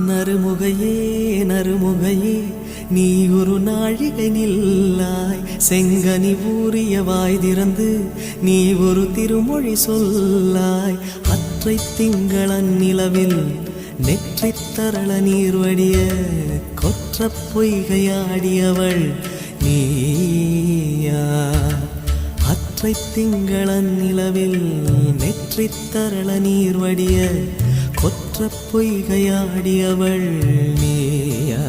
நறுமுகையே நறுமுகையே நீ ஒரு நாழிகை நில்லாய், செங்கனி ஊறிய வாய் திறந்து நீ ஒரு திருமொழி சொல்லாய். அற்றை திங்களன் நிலவில் நெற்றித் தரள நீர் வடிய கொற்ற பொய்கையாடியவள் நீயா? அற்றை திங்களன் நிலவில் நெற்றித் தரள நீர் வடிய கொற்ற பொய்கையாடியவள் நீயா?